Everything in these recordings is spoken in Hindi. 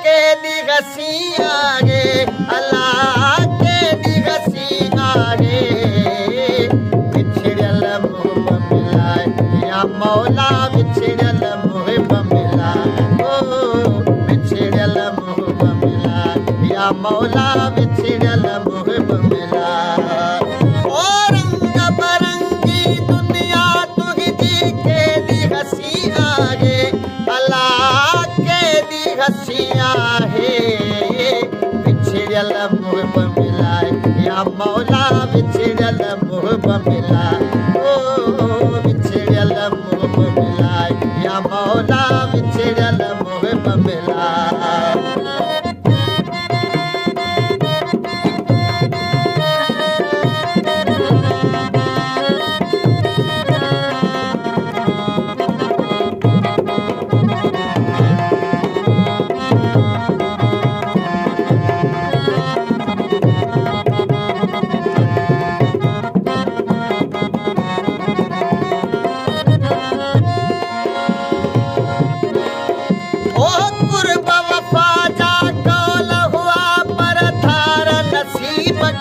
के दी गसिया गे अल्लाह के दी गसिया गे बिछड़ल मुँह मिलाए या मौला बिछड़ल मुँह मिलाए ओ बिछड़ल मुँह मिलाए या मौला बिछड़ल मुँह मिलाए ओ रंग बरंगी दुनिया तुझी के दी हसिया गे अल्लाह के दी हसिया है बिछड़ल मुँह मिलाए या मौला बिछड़ल मुँह मिलाए ओ बिछड़ल मुँह मिलाए या मौला बिछड़ल मुँह मिलाए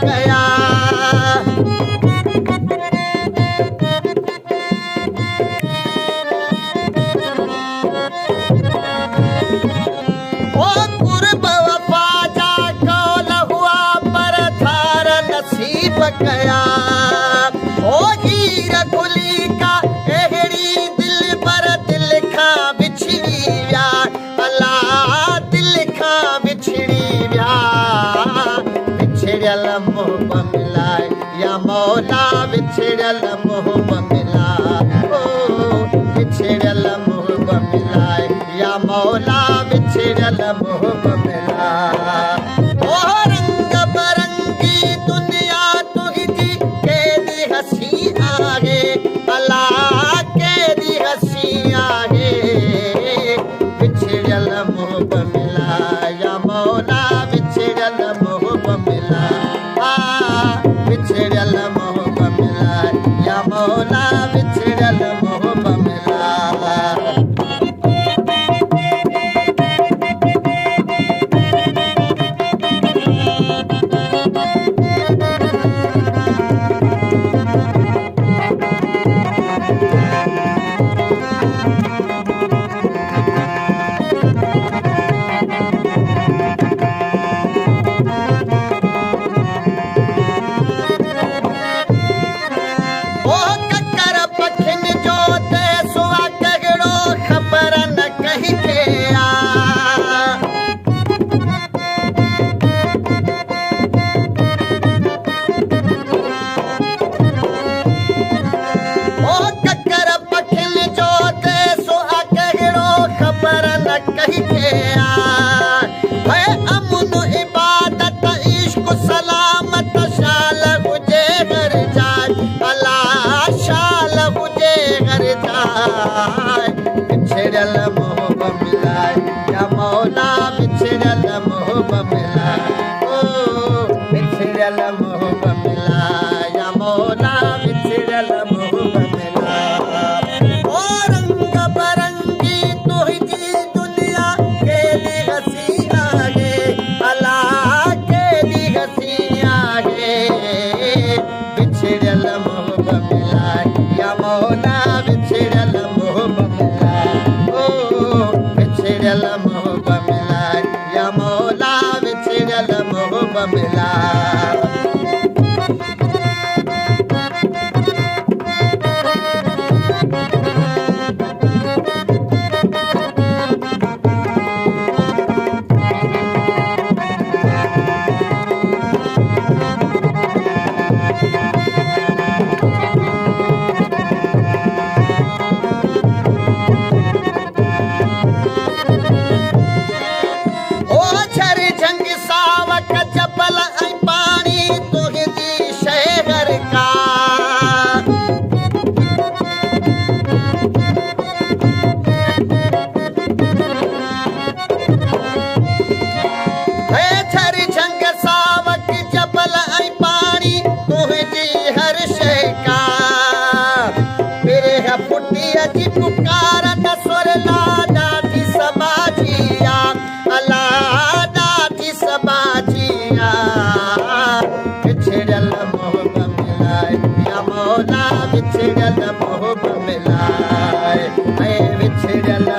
गया ओ कुर्ब वफा जा कौल हुआ पर थार नसीब गया ओ हीर खुली का एहड़ी दिल पर दिल खा बिछड़ी व्या अल्लाह दिल खा बिछड़ी व्या बिछड़ल मुँह मिलाए या मौला बिछड़ल मुँह मिलाए ओ बिछड़ल मुँह मिलाए या मौला बिछड़ल मुँह मिलाए ओ रंग बरंगी दुनिया तुझी के दी हसिया गे अल्लाह के दी हसिया गे बिछड़ल मुँह मिलाए या मौला बिछड़ल मुँह बिछड़ल मुँह मिलाए या मौला बिछड़ल मुँह मिलाए कही के है अमन इबादत इश्क सलामत शाल हुजे घर जाए अल्लाह शाल हुजे घर जाए बिछड़ल मुँह मिलाए या मौला बिछड़ल मुँह मिलाए ओ बिछड़ल मुँह मिलाए या मौला बिछड़ल मुँह मिलाए ओ रंग बरंगी तुझी दुनिया के दी हसिया गे अल्लाह के दी हसिया गे बिछड़ल मुँह मिलाए या मौला बिछड़ल मुँह मिलाए ओ बिछड़ल मुँह मिलाए या मौला बिछड़ल मुँह मिलाए पुकार न स्वर लाडा थी समाजिया अल्लाह लाइ ऐं विछड़ियल